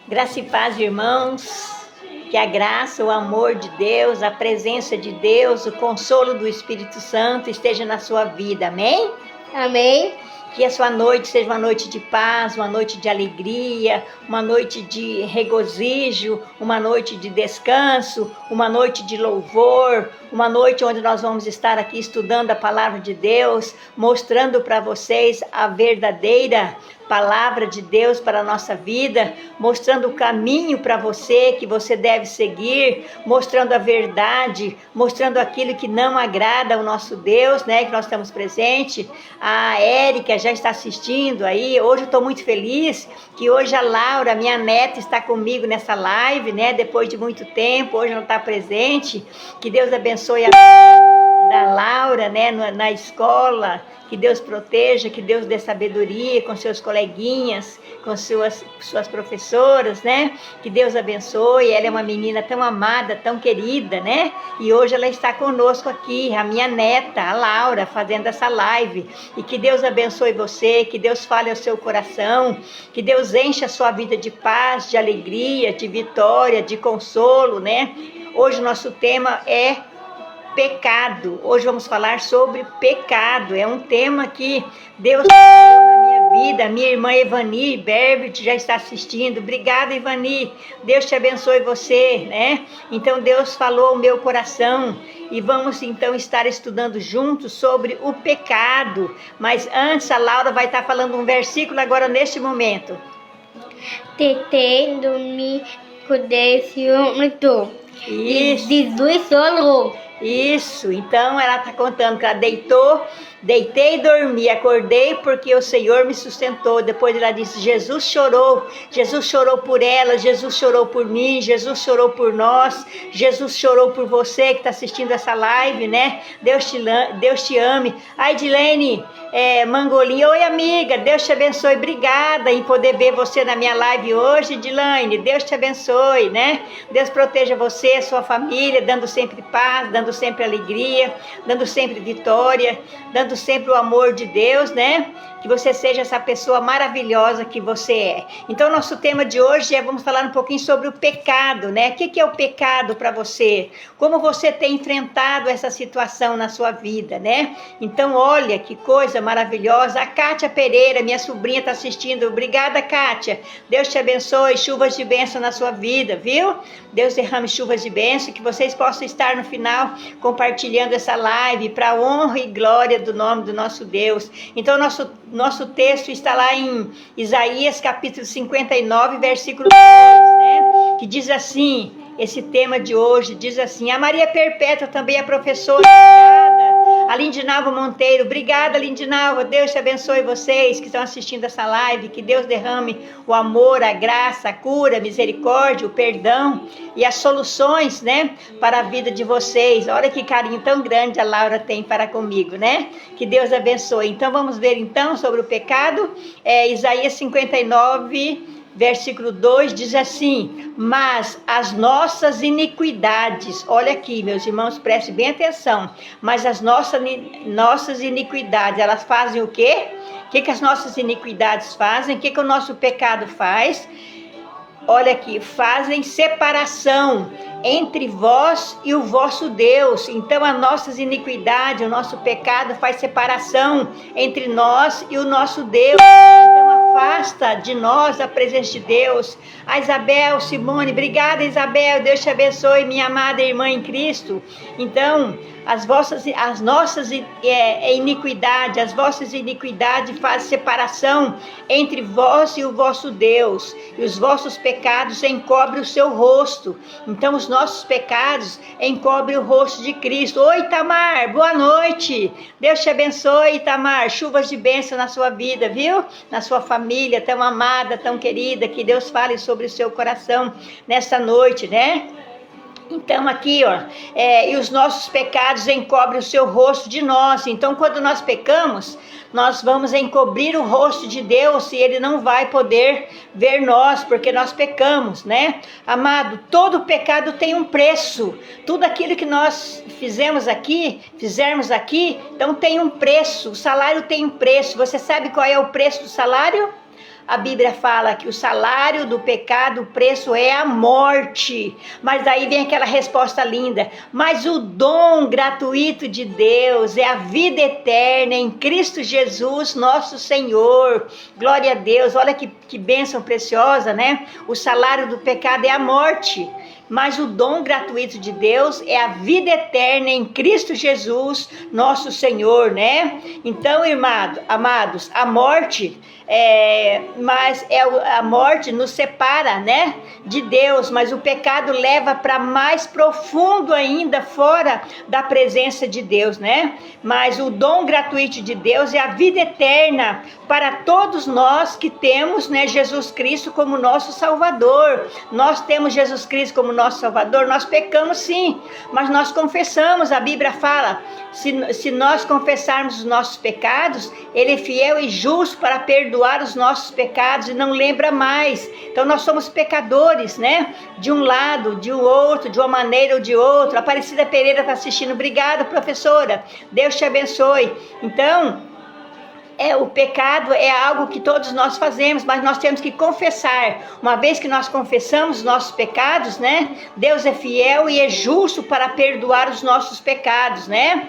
Graça e paz, irmãos, que a graça, o amor de Deus, a presença de Deus, o consolo do Espírito Santo esteja na sua vida, amém? Amém. Que a sua noite seja uma noite de paz, uma noite de alegria, uma noite de regozijo, uma noite de descanso, uma noite de louvor, uma noite onde nós vamos estar aqui estudando a palavra de Deus, mostrando para vocês a verdadeira palavra de Deus para a nossa vida, mostrando o caminho para você que você deve seguir, mostrando a verdade, mostrando aquilo que não agrada ao nosso Deus, né, que nós estamos presentes. A Érica já está assistindo aí. Hoje eu estou muito feliz que hoje a Laura, minha neta, está comigo nessa live, né, depois de muito tempo. Hoje ela está presente. Que Deus abençoe a da Laura, né, na escola, que Deus proteja, que Deus dê sabedoria com seus coleguinhas, com suas professoras, né, que Deus abençoe. Ela é uma menina tão amada, tão querida, né, e hoje ela está conosco aqui, a minha neta, a Laura, fazendo essa live, e que Deus abençoe você, que Deus fale ao seu coração, que Deus encha a sua vida de paz, de alegria, de vitória, de consolo, né. Hoje o nosso tema é pecado. Hoje vamos falar sobre pecado. É um tema que Deus falou na minha vida. Minha irmã Ivani Berbert já está assistindo. Obrigada, Ivani. Deus te abençoe você, né? Então Deus falou ao meu coração e vamos então estar estudando juntos sobre o pecado. Mas antes a Laura vai estar falando um versículo agora neste momento. Tentando-me desse muito. Isso. Jesus falou. Isso, então ela está contando que ela deitei e dormi, acordei porque o Senhor me sustentou. Depois ela disse, Jesus chorou por ela, Jesus chorou por mim, Jesus chorou por nós, Jesus chorou por você que está assistindo essa live, né? Deus te ame. Ai, Edilene Mangolinha, oi amiga, Deus te abençoe, obrigada em poder ver você na minha live hoje, Edilene, Deus te abençoe, né? Deus proteja você, sua família, dando sempre paz, dando sempre alegria, dando sempre vitória, dando sempre o amor de Deus, né? Que você seja essa pessoa maravilhosa que você é. Então, nosso tema de hoje vamos falar um pouquinho sobre o pecado, né? O que é o pecado para você? Como você tem enfrentado essa situação na sua vida, né? Então, olha que coisa maravilhosa. A Kátia Pereira, minha sobrinha, está assistindo. Obrigada, Kátia. Deus te abençoe, chuvas de bênção na sua vida, viu? Deus derrame chuvas de bênção, que vocês possam estar no final compartilhando essa live para a honra e glória do nome do nosso Deus. Então, nosso texto está lá em Isaías capítulo 59, versículo 2, né? Que diz assim, esse tema de hoje diz assim, a Maria Perpétua também é professora, obrigada. A Lindinalva Monteiro, obrigada Lindinalva, Deus te abençoe vocês que estão assistindo essa live, que Deus derrame o amor, a graça, a cura, a misericórdia, o perdão e as soluções, né, para a vida de vocês. Olha que carinho tão grande a Laura tem para comigo, né, que Deus abençoe. Então vamos ver então sobre o pecado, Isaías 59, versículo 2 diz assim, mas as nossas iniquidades, olha aqui meus irmãos, prestem bem atenção, mas as nossas iniquidades, elas fazem o quê? O que as nossas iniquidades fazem? O que o nosso pecado faz? Olha aqui, fazem separação entre vós e o vosso Deus. Então as nossas iniquidades, o nosso pecado faz separação entre nós e o nosso Deus. Então afasta de nós a presença de Deus. A Isabel, Simone, obrigada Isabel, Deus te abençoe, minha amada irmã em Cristo. Então as nossas iniquidades, as vossas iniquidades fazem separação entre vós e o vosso Deus, e os vossos pecados encobrem o seu rosto. Então os nossos pecados encobrem o rosto de Cristo. Oi Tamar, boa noite, Deus te abençoe Tamar, chuvas de bênção na sua vida, viu? Na sua família tão amada, tão querida, que Deus fale sobre o seu coração nessa noite, né? Então aqui, ó, e os nossos pecados encobrem o seu rosto de nós. Então quando nós pecamos, nós vamos encobrir o rosto de Deus e Ele não vai poder ver nós, porque nós pecamos, né? Amado, todo pecado tem um preço. Tudo aquilo que nós fizermos aqui, então tem um preço. O salário tem um preço. Você sabe qual é o preço do salário? A Bíblia fala que o salário do pecado, o preço é a morte. Mas daí vem aquela resposta linda. Mas o dom gratuito de Deus é a vida eterna em Cristo Jesus, nosso Senhor. Glória a Deus. Olha que bênção preciosa, né? O salário do pecado é a morte. Mas o dom gratuito de Deus é a vida eterna em Cristo Jesus, nosso Senhor, né? Então, amados, a morte, a morte nos separa, né, de Deus, mas o pecado leva para mais profundo ainda, fora da presença de Deus, né? Mas o dom gratuito de Deus é a vida eterna para todos nós que temos, né, Jesus Cristo como nosso Salvador. Nós temos Jesus Cristo como nosso Salvador. Nós pecamos sim, mas nós confessamos. A Bíblia fala, se nós confessarmos os nossos pecados, Ele é fiel e justo para perdoar os nossos pecados e não lembra mais. Então nós somos pecadores, né? De um lado, de um outro, de uma maneira ou de outra. A Aparecida Pereira está assistindo. Obrigada, professora. Deus te abençoe. Então, o pecado é algo que todos nós fazemos, mas nós temos que confessar. Uma vez que nós confessamos os nossos pecados, né? Deus é fiel e é justo para perdoar os nossos pecados, né?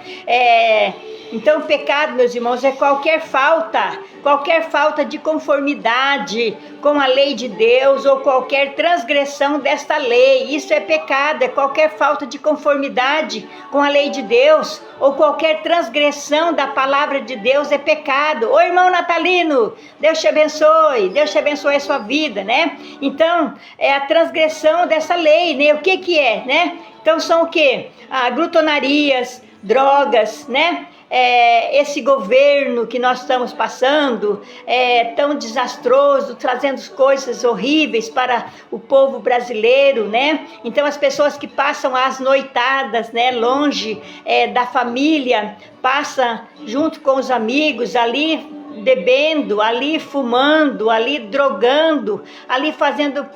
Então, pecado, meus irmãos, é qualquer falta de conformidade com a lei de Deus ou qualquer transgressão desta lei. Isso é pecado, é qualquer falta de conformidade com a lei de Deus ou qualquer transgressão da palavra de Deus é pecado. Ô irmão Natalino, Deus te abençoe a sua vida, né? Então, é a transgressão dessa lei, né? O que é, né? Então, são o quê? Glutonarias, drogas, né? Esse governo que nós estamos passando tão desastroso, trazendo coisas horríveis para o povo brasileiro, né? Então as pessoas que passam as noitadas, né, longe da família, passam junto com os amigos ali, bebendo, ali fumando, ali drogando, ali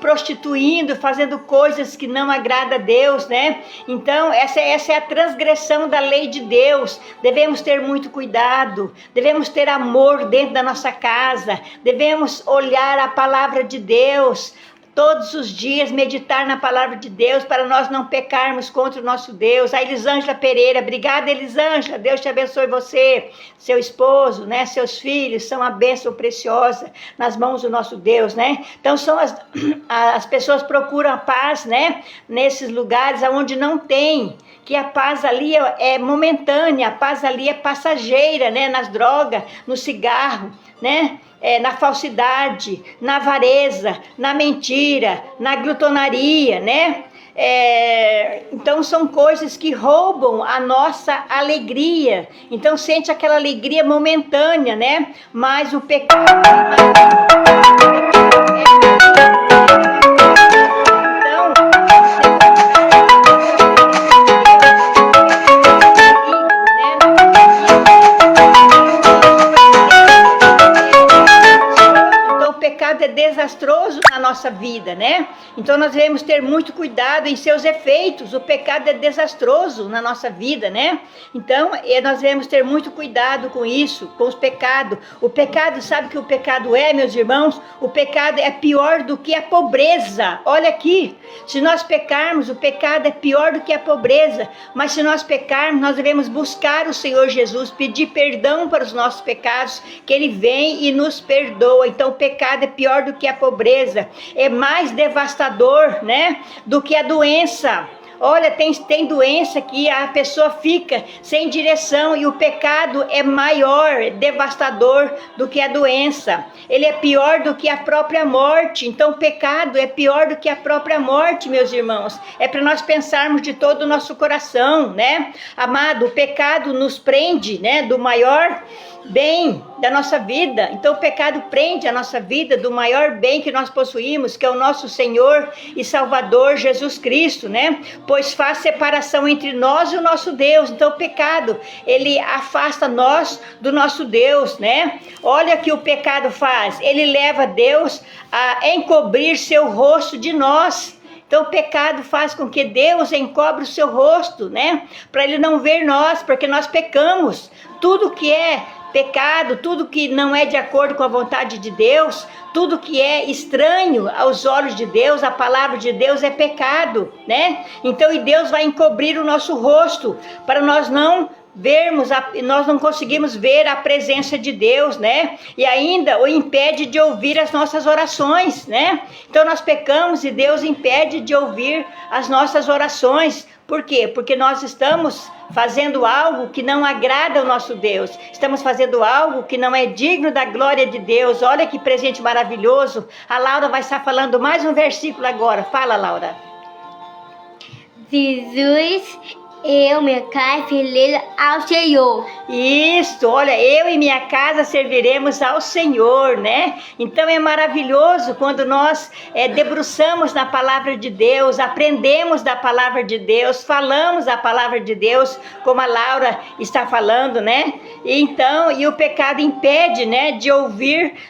prostituindo, fazendo coisas que não agrada a Deus, né? Então essa é a transgressão da lei de Deus. Devemos ter muito cuidado, devemos ter amor dentro da nossa casa, devemos olhar a palavra de Deus todos os dias, meditar na palavra de Deus para nós não pecarmos contra o nosso Deus. A Elisângela Pereira, obrigada Elisângela, Deus te abençoe você, seu esposo, né, seus filhos, são uma bênção preciosa nas mãos do nosso Deus, né? Então são as pessoas procuram a paz, né, nesses lugares onde não tem, que a paz ali é momentânea, a paz ali é passageira, né, nas drogas, no cigarro, né? Na falsidade, na avareza, na mentira, na glutonaria, né? Então são coisas que roubam a nossa alegria. Então sente aquela alegria momentânea, né? Mas o pecado é desastroso na nossa vida, né? Então nós devemos ter muito cuidado em seus efeitos. O pecado é desastroso na nossa vida, né? Então nós devemos ter muito cuidado com isso, com os pecados. O pecado, sabe o que o pecado é, meus irmãos? O pecado é pior do que a pobreza. Olha aqui, se nós pecarmos, o pecado é pior do que a pobreza. Mas se nós pecarmos, nós devemos buscar o Senhor Jesus, pedir perdão para os nossos pecados, que Ele vem e nos perdoa. Então o pecado é pior do que a pobreza, é mais devastador, né, do que a doença. Olha, tem doença que a pessoa fica sem direção e o pecado é maior, devastador do que a doença. Ele é pior do que a própria morte. Então o pecado é pior do que a própria morte, meus irmãos. É para nós pensarmos de todo o nosso coração, né? Amado, o pecado nos prende, né, do maior bem da nossa vida. Então o pecado prende a nossa vida do maior bem que nós possuímos, que é o nosso Senhor e Salvador Jesus Cristo, né? Pois faz separação entre nós e o nosso Deus. Então o pecado, ele afasta nós do nosso Deus, né? Olha o que o pecado faz. Ele leva Deus a encobrir seu rosto de nós. Então o pecado faz com que Deus encobre o seu rosto, né? Para ele não ver nós, porque nós pecamos. Tudo que é pecado, tudo que não é de acordo com a vontade de Deus, tudo que é estranho aos olhos de Deus, a palavra de Deus é pecado, né? Então, e Deus vai encobrir o nosso rosto para nós não vermos, nós não conseguimos ver a presença de Deus, né? E ainda o impede de ouvir as nossas orações, né? Então nós pecamos e Deus impede de ouvir as nossas orações. Por quê? Porque nós estamos fazendo algo que não agrada ao nosso Deus. Estamos fazendo algo que não é digno da glória de Deus. Olha que presente maravilhoso. A Laura vai estar falando mais um versículo agora. Fala, Laura. Jesus, eu, minha casa, serviremos ao Senhor. Isso, olha, eu e minha casa serviremos ao Senhor, né? Então é maravilhoso quando nós debruçamos na palavra de Deus, aprendemos da palavra de Deus, falamos a palavra de Deus, como a Laura está falando, né? Então, e o pecado impede, né, de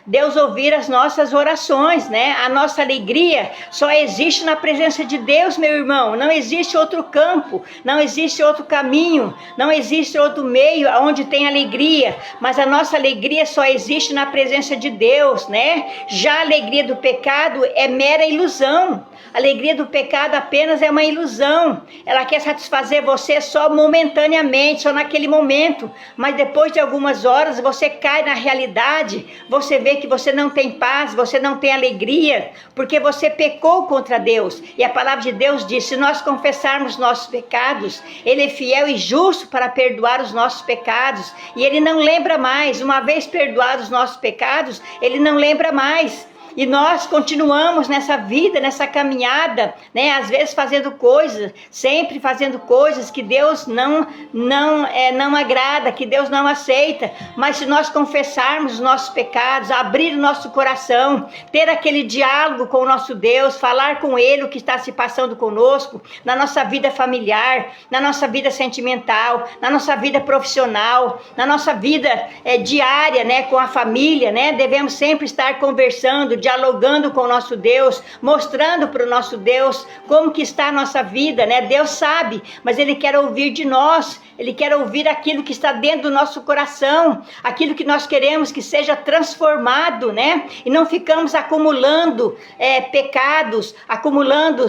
Deus ouvir as nossas orações, né? A nossa alegria só existe na presença de Deus, meu irmão. Não existe outro campo, não existe outro caminho, não existe outro meio onde tem alegria, mas a nossa alegria só existe na presença de Deus, né? Já a alegria do pecado é mera ilusão. A alegria do pecado apenas é uma ilusão. Ela quer satisfazer você só momentaneamente, só naquele momento, mas depois de algumas horas você cai na realidade, você vê que você não tem paz, você não tem alegria, porque você pecou contra Deus. E a palavra de Deus diz: se nós confessarmos nossos pecados, Ele é fiel e justo para perdoar os nossos pecados, e Ele não lembra mais. Uma vez perdoados os nossos pecados, Ele não lembra mais. E nós continuamos nessa vida, nessa caminhada, né? Às vezes fazendo coisas, sempre fazendo coisas que Deus não agrada, que Deus não aceita. Mas se nós confessarmos os nossos pecados, abrir o nosso coração, ter aquele diálogo com o nosso Deus, falar com Ele o que está se passando conosco, na nossa vida familiar, na nossa vida sentimental, na nossa vida profissional, na nossa vida diária, né? Com a família, né? Devemos sempre estar conversando, dialogando com o nosso Deus, mostrando para o nosso Deus como que está a nossa vida, né? Deus sabe, mas Ele quer ouvir de nós. Ele quer ouvir aquilo que está dentro do nosso coração, aquilo que nós queremos que seja transformado, né? E não ficamos acumulando pecados, acumulando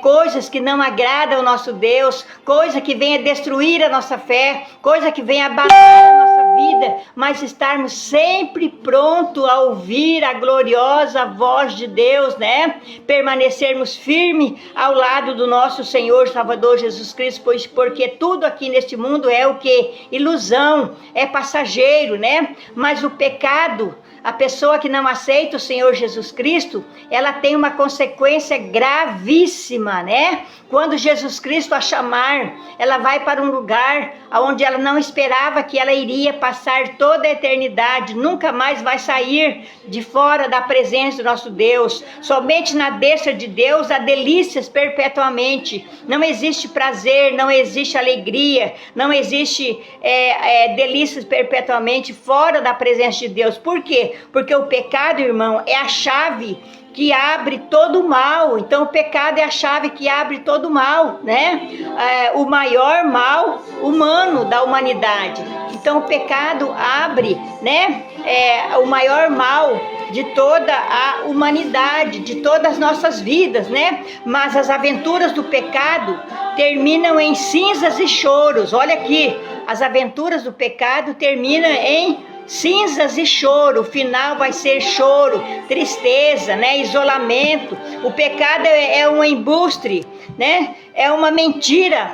coisas que não agradam ao nosso Deus, coisa que venha destruir a nossa fé, coisa que venha abalar a nossa vida, mas estarmos sempre prontos a ouvir a gloriosa voz de Deus, né? Permanecermos firmes ao lado do nosso Senhor Salvador Jesus Cristo, porque tudo aqui neste mundo é o que? Ilusão, é passageiro, né? Mas o pecado, a pessoa que não aceita o Senhor Jesus Cristo, ela tem uma consequência gravíssima, né? Quando Jesus Cristo a chamar, ela vai para um lugar onde ela não esperava que ela iria passar toda a eternidade, nunca mais vai sair de fora da presença do nosso Deus. Somente na destra de Deus há delícias perpetuamente. Não existe prazer, não existe alegria, não existe delícias perpetuamente fora da presença de Deus. Por quê? Porque o pecado, irmão, é a chave que abre todo o mal. Então o pecado é a chave que abre todo o mal, né? O maior mal humano da humanidade. Então o pecado abre, né? O maior mal de toda a humanidade, de todas as nossas vidas, né? Mas as aventuras do pecado terminam em cinzas e choros. Olha aqui, as aventuras do pecado terminam em cinzas e choro. O final vai ser choro, tristeza, né? Isolamento. O pecado é um embuste, né? É uma mentira,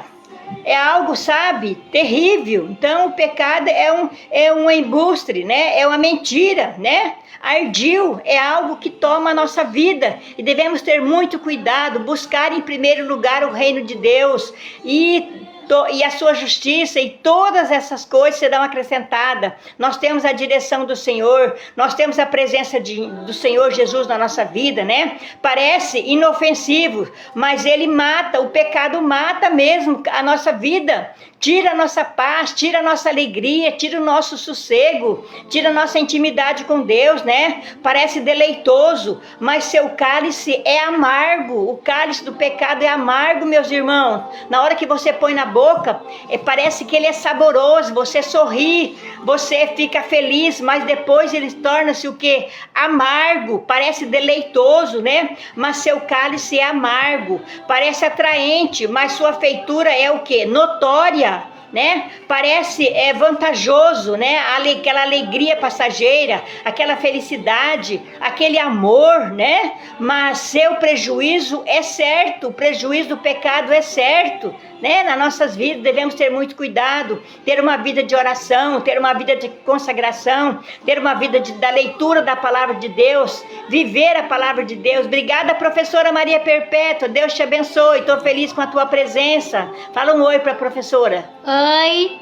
é algo, sabe, terrível. Então o pecado é um embuste, né? É uma mentira, né? Ardil é algo que toma a nossa vida e devemos ter muito cuidado, buscar em primeiro lugar o reino de Deus e e a sua justiça, e todas essas coisas serão acrescentadas. Nós temos a direção do Senhor, nós temos a presença do Senhor Jesus na nossa vida, né? Parece inofensivo, mas ele mata, o pecado mata mesmo a nossa vida, tira a nossa paz, tira a nossa alegria, tira o nosso sossego, tira a nossa intimidade com Deus, né? Parece deleitoso, mas seu cálice é amargo. O cálice do pecado é amargo, meus irmãos. Na hora que você põe na boca, parece que ele é saboroso, você sorri, você fica feliz, mas depois ele torna-se o quê? Amargo, parece deleitoso, né? Mas seu cálice é amargo, parece atraente, mas sua feitura é o quê? Notória, né? Parece vantajoso, né? Aquela alegria passageira, aquela felicidade, aquele amor, né? Mas seu prejuízo é certo, o prejuízo do pecado é certo, né? Nas nossas vidas devemos ter muito cuidado, ter uma vida de oração, ter uma vida de consagração, ter uma vida da leitura da palavra de Deus, viver a palavra de Deus. Obrigada, professora Maria Perpétua, Deus te abençoe, estou feliz com a tua presença. Fala um oi para a professora. Oi.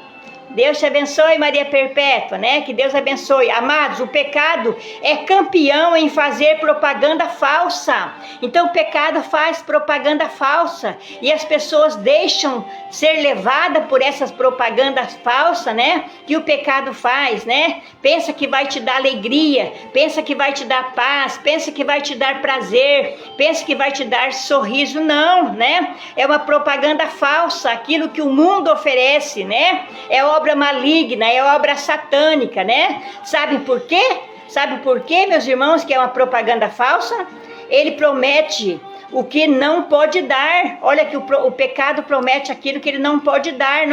Deus te abençoe, Maria Perpétua, né? Que Deus abençoe. Amados, o pecado é campeão em fazer propaganda falsa. Então, o pecado faz propaganda falsa. E as pessoas deixam ser levadas por essas propagandas falsas, né? Que o pecado faz, né? Pensa que vai te dar alegria, pensa que vai te dar paz, pensa que vai te dar prazer, pensa que vai te dar sorriso. Não, né? É uma propaganda falsa, aquilo que o mundo oferece, né? É obra maligna, é obra satânica, né? Sabe por quê? Sabe por quê, meus irmãos, que é uma propaganda falsa? Ele promete o que não pode dar. Olha que o pecado promete aquilo que ele não pode dar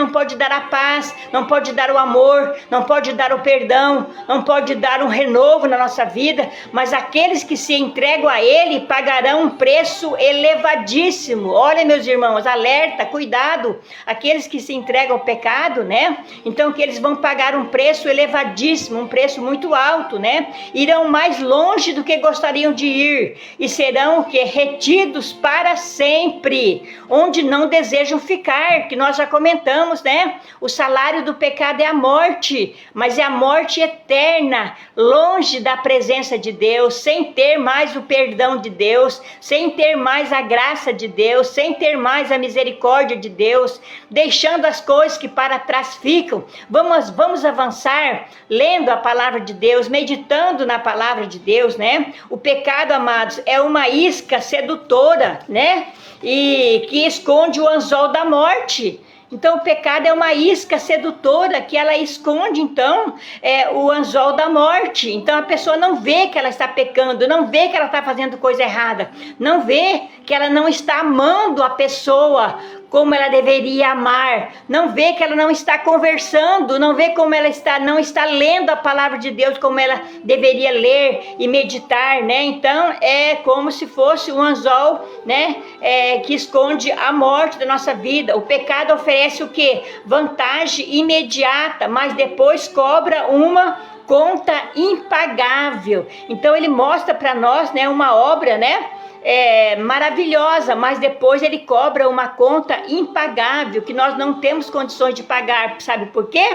a paz, não pode dar o amor, não pode dar o perdão, não pode dar um renovo na nossa vida, mas aqueles que se entregam a ele pagarão um preço elevadíssimo. Olha, meus irmãos, alerta, cuidado, aqueles que se entregam ao pecado, né? Então que eles vão pagar um preço elevadíssimo, um preço muito alto, né? Irão mais longe do que gostariam de ir e serão o que? Retidos para sempre, onde não desejam ficar, que nós já comentamos, né? O salário do pecado é a morte, mas é a morte eterna, longe da presença de Deus, sem ter mais o perdão de Deus, sem ter mais a graça de Deus, sem ter mais a misericórdia de Deus, deixando as coisas que para trás ficam. Vamos avançar lendo a palavra de Deus, meditando na palavra de Deus, né? O pecado, amados, é uma isca sedutora, né? E que esconde o anzol da morte. Então o pecado é uma isca sedutora que ela esconde então o anzol da morte. Então a pessoa não vê que ela está pecando, não vê que ela está fazendo coisa errada, não vê que ela não está amando a pessoa como ela deveria amar, não vê que ela não está conversando, não vê como ela não está lendo a palavra de Deus como ela deveria ler e meditar, né? Então é como se fosse um anzol, né? Que esconde a morte da nossa vida. O pecado oferece o quê? Vantagem imediata, mas depois cobra uma conta impagável. Então ele mostra para nós, né, uma obra, né, maravilhosa, mas depois ele cobra uma conta impagável que nós não temos condições de pagar. Sabe por quê?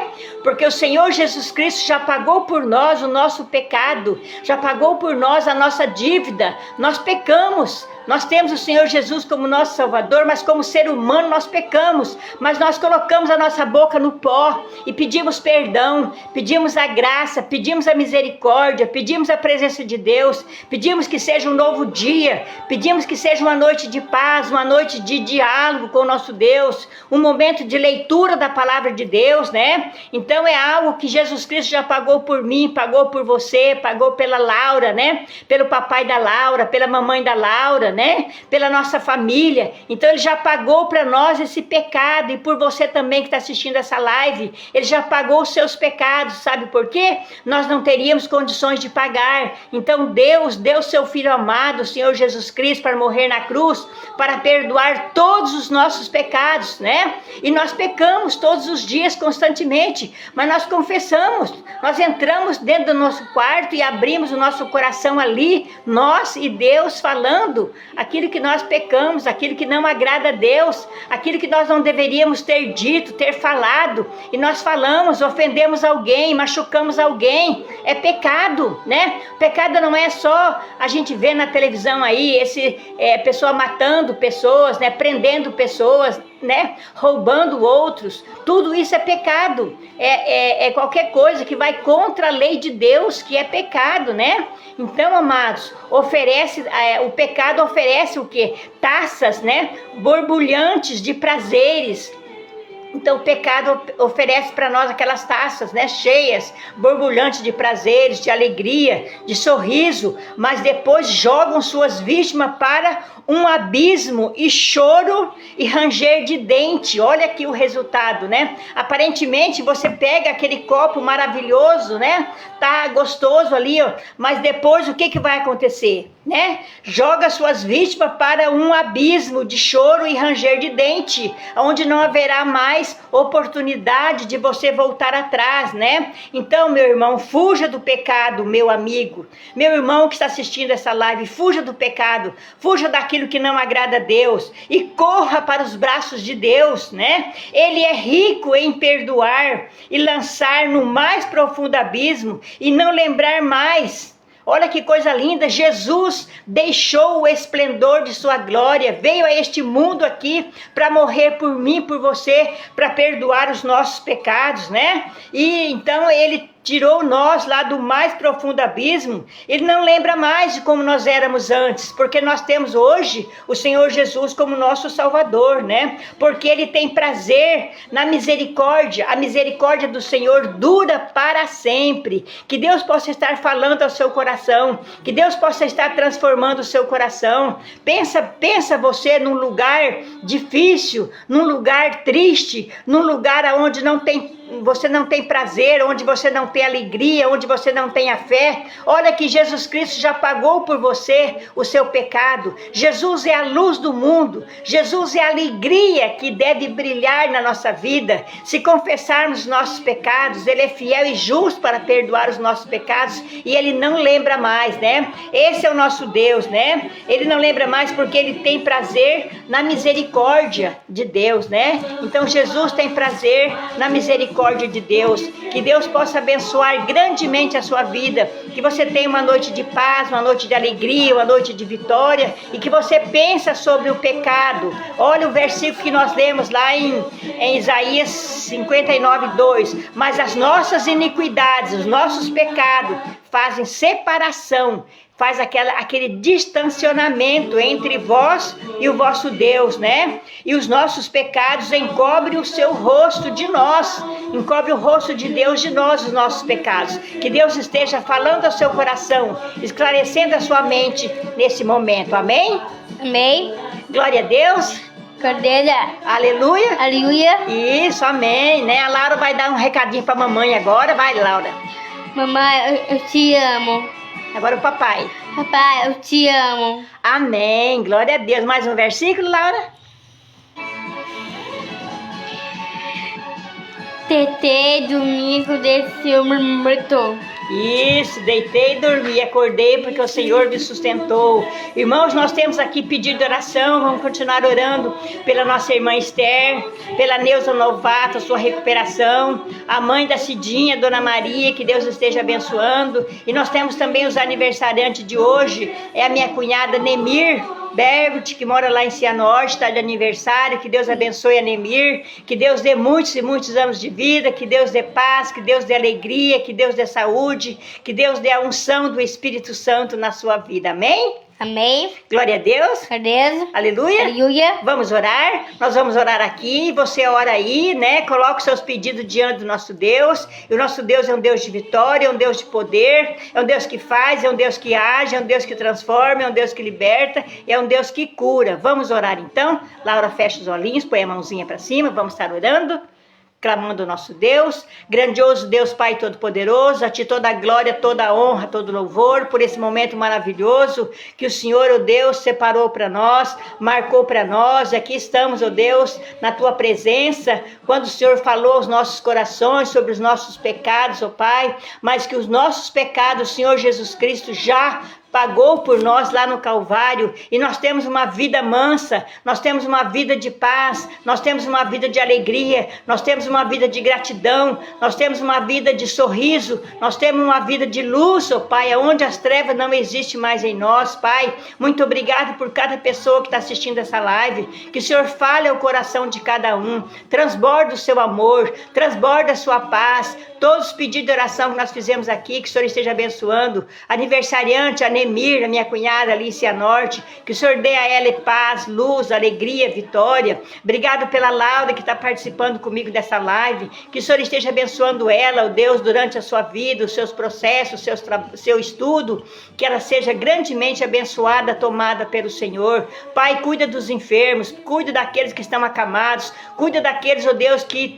Porque o Senhor Jesus Cristo já pagou por nós o nosso pecado, já pagou por nós a nossa dívida. Nós pecamos, nós temos o Senhor Jesus como nosso Salvador, mas como ser humano nós pecamos, mas nós colocamos a nossa boca no pó e pedimos perdão, pedimos a graça, pedimos a misericórdia, pedimos a presença de Deus, pedimos que seja um novo dia, pedimos que seja uma noite de paz, uma noite de diálogo com o nosso Deus, um momento de leitura da palavra de Deus, né? Então é algo que Jesus Cristo já pagou por mim, pagou por você, pagou pela Laura, né? Pelo papai da Laura, pela mamãe da Laura, né? Pela nossa família. Então ele já pagou para nós esse pecado, e por você também que está assistindo essa live, ele já pagou os seus pecados. Sabe por quê? Nós não teríamos condições de pagar. Então Deus deu seu Filho amado, o Senhor Jesus Cristo, para morrer na cruz, para perdoar todos os nossos pecados, né? E nós pecamos todos os dias, constantemente, mas nós confessamos, nós entramos dentro do nosso quarto e abrimos o nosso coração ali, nós e Deus falando, aquilo que nós pecamos, aquilo que não agrada a Deus, aquilo que nós não deveríamos ter dito, ter falado, e nós falamos, ofendemos alguém, machucamos alguém, é pecado, né? Pecado não é só a gente ver na televisão aí, pessoa matando pessoas, né? Prendendo pessoas, né? Roubando outros, tudo isso é pecado, é qualquer coisa que vai contra a lei de Deus, que é pecado, né? Então, amados, o pecado oferece o quê? Taças, né? Borbulhantes de prazeres. Então o pecado oferece para nós aquelas taças, né, cheias, borbulhantes de prazeres, de alegria, de sorriso, mas depois jogam suas vítimas para um abismo e choro e ranger de dente. Olha aqui o resultado, né? Aparentemente você pega aquele copo maravilhoso, né? Tá gostoso ali, ó, mas depois o que vai acontecer, né? Joga suas vítimas para um abismo de choro e ranger de dente, onde não haverá mais oportunidade de você voltar atrás, né? Então, meu irmão, fuja do pecado, meu amigo, meu irmão que está assistindo essa live, fuja do pecado, fuja daquilo que não agrada a Deus e corra para os braços de Deus, né? Ele é rico em perdoar e lançar no mais profundo abismo e não lembrar mais. Olha que coisa linda, Jesus deixou o esplendor de sua glória, veio a este mundo aqui para morrer por mim, por você, para perdoar os nossos pecados, né? E então ele tirou nós lá do mais profundo abismo. Ele não lembra mais de como nós éramos antes, porque nós temos hoje o Senhor Jesus como nosso Salvador, né? Porque ele tem prazer na misericórdia. A misericórdia do Senhor dura para sempre. Que Deus possa estar falando ao seu coração, que Deus possa estar transformando o seu coração. Pensa você num lugar difícil, num lugar triste, num lugar onde você não tem prazer, onde você não tem alegria, onde você não tem a fé. Olha que Jesus Cristo já pagou por você o seu pecado. Jesus é a luz do mundo. Jesus é a alegria que deve brilhar na nossa vida. Se confessarmos nossos pecados, Ele é fiel e justo para perdoar os nossos pecados e Ele não lembra mais, né? Esse é o nosso Deus, né? Ele não lembra mais porque Ele tem prazer na misericórdia de Deus, né? Então Jesus tem prazer na misericórdia de Deus. Que Deus possa abençoar grandemente a sua vida, que você tenha uma noite de paz, uma noite de alegria, uma noite de vitória, e que você pense sobre o pecado. Olha o versículo que nós lemos lá em Isaías 59:2. Mas as nossas iniquidades, os nossos pecados fazem separação, faz aquele distanciamento entre vós e o vosso Deus, né? E os nossos pecados encobrem o seu rosto de nós, encobre o rosto de Deus de nós, os nossos pecados. Que Deus esteja falando ao seu coração, esclarecendo a sua mente nesse momento, amém? Amém. Glória a Deus. Cordeira. Aleluia. Aleluia. Isso, amém, né? A Laura vai dar um recadinho para a mamãe agora, vai, Laura. Mamãe, eu te amo. Agora o papai. Papai, eu te amo. Amém, glória a Deus. Mais um versículo, Laura? Tetei domingo desse morto. Isso, deitei e dormi, acordei porque o Senhor me sustentou. Irmãos, nós temos aqui pedido de oração, vamos continuar orando pela nossa irmã Esther, pela Neuza Novato, a sua recuperação, a mãe da Cidinha, Dona Maria, que Deus esteja abençoando. E nós temos também os aniversariantes de hoje, é a minha cunhada Nemir Berbert, que mora lá em Cianorte, está de aniversário. Que Deus abençoe a Nemir, que Deus dê muitos e muitos anos de vida, que Deus dê paz, que Deus dê alegria, que Deus dê saúde, que Deus dê a unção do Espírito Santo na sua vida, amém? Amém. Glória a Deus. Cordeira. Aleluia. Aleluia. Vamos orar, nós vamos orar aqui, você ora aí, né? Coloca os seus pedidos diante do nosso Deus. E o nosso Deus é um Deus de vitória, é um Deus de poder, é um Deus que faz, é um Deus que age, é um Deus que transforma, é um Deus que liberta, é um Deus que cura. Vamos orar então. Laura, fecha os olhinhos, põe a mãozinha para cima, vamos estar orando, clamando o nosso Deus, grandioso Deus Pai Todo-Poderoso, a Ti toda a glória, toda a honra, todo o louvor, por esse momento maravilhoso que o Senhor, ó Deus, separou para nós, marcou para nós. Aqui estamos, ó Deus, na Tua presença, quando o Senhor falou aos nossos corações sobre os nossos pecados, ó Pai, mas que os nossos pecados, o Senhor Jesus Cristo já pagou por nós lá no Calvário, e nós temos uma vida mansa, nós temos uma vida de paz, nós temos uma vida de alegria, nós temos uma vida de gratidão, nós temos uma vida de sorriso, nós temos uma vida de luz, ó Pai, onde as trevas não existem mais em nós, Pai. Muito obrigado por cada pessoa que está assistindo essa live, que o Senhor fale ao coração de cada um, transborda o seu amor, transborda a sua paz, todos os pedidos de oração que nós fizemos aqui, que o Senhor esteja abençoando, aniversariante, a Nemir, a minha cunhada Alicia Norte, que o Senhor dê a ela paz, luz, alegria, vitória. Obrigado pela Laura que está participando comigo dessa live, que o Senhor esteja abençoando ela, ó Deus, durante a sua vida, os seus processos, seu estudo, que ela seja grandemente abençoada, tomada pelo Senhor. Pai, cuida dos enfermos, cuida daqueles que estão acamados, cuida daqueles, ó Deus, que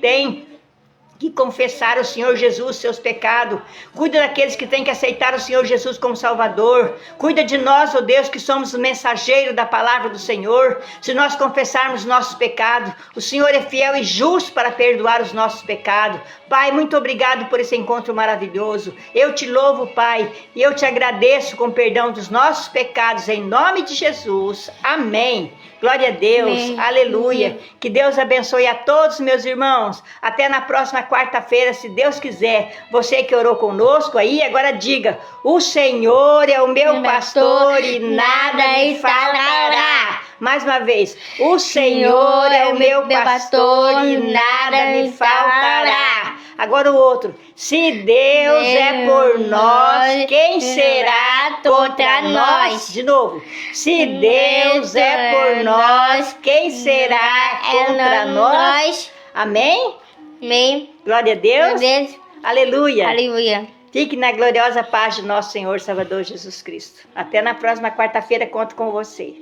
confessar o Senhor Jesus seus pecados, cuida daqueles que têm que aceitar o Senhor Jesus como Salvador, cuida de nós, ó Deus, que somos o mensageiro da palavra do Senhor. Se nós confessarmos nossos pecados, o Senhor é fiel e justo para perdoar os nossos pecados. Pai, muito obrigado por esse encontro maravilhoso. Eu te louvo, Pai, e eu te agradeço com perdão dos nossos pecados, em nome de Jesus. Amém. Glória a Deus. Amém. Aleluia. Que Deus abençoe a todos, meus irmãos. Até na próxima quarta-feira, se Deus quiser. Você que orou conosco aí, agora diga: o Senhor é o meu pastor e nada me faltará. Mais uma vez: o Senhor é o meu pastor e nada me faltará. Agora o outro: se Deus é por nós, quem será contra nós? De novo: se Deus é por nós, quem será contra nós? Amém? Amém. Glória a Deus. Deus. Aleluia. Aleluia. Fique na gloriosa paz de nosso Senhor Salvador Jesus Cristo. Até na próxima quarta-feira, conto com você.